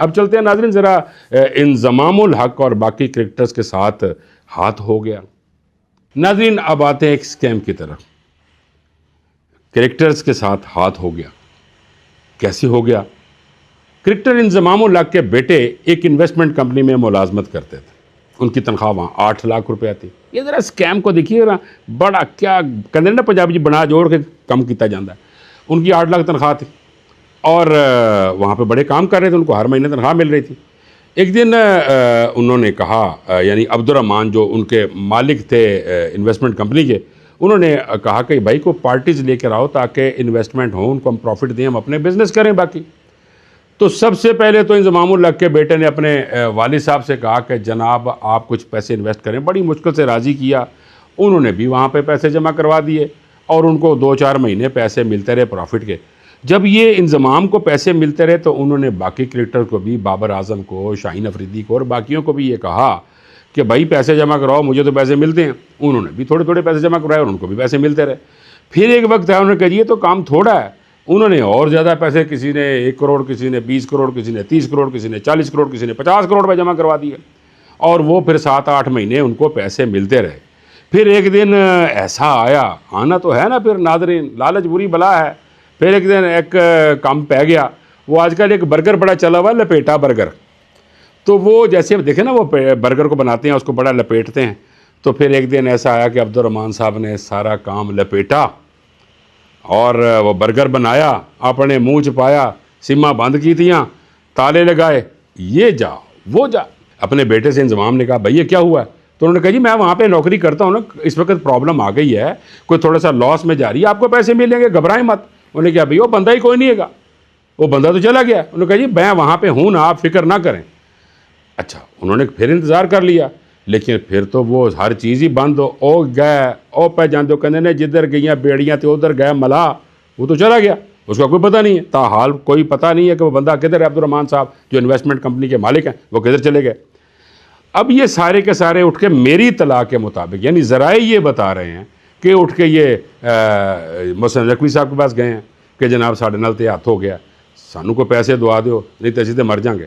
अब चलते हैं नाज़रीन ज़रा इंज़मामुल हक और बाकी क्रिकेटर्स के साथ हाथ हो गया। नाज़रीन अब आते हैं एक स्कैम की तरफ। क्रिकेटर्स के साथ हाथ हो गया, कैसे हो गया? क्रिकेटर इंज़मामुल हक के बेटे एक इन्वेस्टमेंट कंपनी में मुलाजमत करते थे। उनकी तनख्वाह वहाँ 8 लाख रुपए आती। ये ज़रा स्कैम को देखिए ना, बड़ा क्या कहते हैं ना पंजाबी जी, बना जोड़ के कम किया जाता है। उनकी 8 लाख तनख्वाह थी और वहाँ पे बड़े काम कर रहे थे, उनको हर महीने तनख्वाह मिल रही थी। एक दिन उन्होंने कहा, यानी अब्दुर्रहमान जो उनके मालिक थे इन्वेस्टमेंट कंपनी के, उन्होंने कहा कि भाई को पार्टीज़ लेकर आओ ताकि इन्वेस्टमेंट हो, उनको हम प्रॉफिट दें, हम अपने बिजनेस करें बाकी। तो सबसे पहले तो इंज़मामुल हक के बेटे ने अपने वालिद साहब से कहा कि जनाब आप कुछ पैसे इन्वेस्ट करें। बड़ी मुश्किल से राज़ी किया, उन्होंने भी वहाँ पे पैसे जमा करवा दिए और उनको 2-4 महीने पैसे मिलते रहे प्रॉफिट के। जब ये इंज़माम को पैसे मिलते रहे तो उन्होंने बाकी क्रिकेटर को भी, बाबर आज़म को, शाहीन अफरीदी को और बाकियों को भी ये कहा कि भाई पैसे जमा कराओ, मुझे तो पैसे मिलते हैं। उन्होंने भी थोड़े थोड़े पैसे जमा करवाए और उनको भी पैसे मिलते रहे। फिर एक वक्त है, उन्होंने कहा ये तो काम थोड़ा है, उन्होंने और ज़्यादा पैसे, किसी ने 1 करोड़, किसी ने 20 करोड़, किसी ने 30 करोड़, किसी ने 40 करोड़, किसी ने 50 करोड़ रुपये जमा करवा दिए और वो फिर 7-8 महीने उनको पैसे मिलते रहे। फिर एक दिन ऐसा आया, आना तो है ना फिर नाज़रीन, लालच बुरी बला है। फिर एक दिन एक काम पै गया। वो आजकल एक बर्गर बड़ा चला हुआ, लपेटा बर्गर। तो वो जैसे देखें ना, वो बर्गर को बनाते हैं, उसको बड़ा लपेटते हैं। तो फिर एक दिन ऐसा आया कि अब्दुर्रहमान साहब ने सारा काम लपेटा और वो बर्गर बनाया, अपने मुंह छुपाया, सिमा बंद की थियाँ, ताले लगाए, ये जा वो जा। अपने बेटे से इंज़माम ने कहा भाई ये क्या हुआ है? तो उन्होंने कहा जी मैं वहाँ पे नौकरी करता हूँ ना, इस वक्त प्रॉब्लम आ गई है, कोई थोड़ा सा लॉस में जा रही है, आपको पैसे मिलेंगे, घबराएं मत। उन्होंने कहा भाई वो बंदा ही कोई नहीं है, वो बंदा तो चला गया। उन्होंने कहा जी मैं वहाँ पे हूँ ना, आप फिक्र ना करें। अच्छा, उन्होंने फिर इंतज़ार कर लिया, लेकिन फिर तो वो हर चीज़ ही बंद हो। ओ गए ओ पै जाते कहते ने जिधर गई बेड़ियाँ तो उधर गए मलाह, वो तो चला गया, उसका कोई पता नहीं है। ताहाल कोई पता नहीं है कि वो बंदा किधर है। अब्दुर्रहमान साहब जो इन्वेस्टमेंट कंपनी के मालिक हैं, वो किधर चले गए। अब ये सारे के सारे उठ के मेरी तलाह के मुताबिक, यानी ज़राए ये बता रहे हैं कि उठ के ये मोहसिन नकवी साहब के पास गए हैं कि जनाब साढ़े नाल ते हत्थ हो गया, सानू को पैसे दुआ दो, नहीं तो असीं ते मर जाएंगे।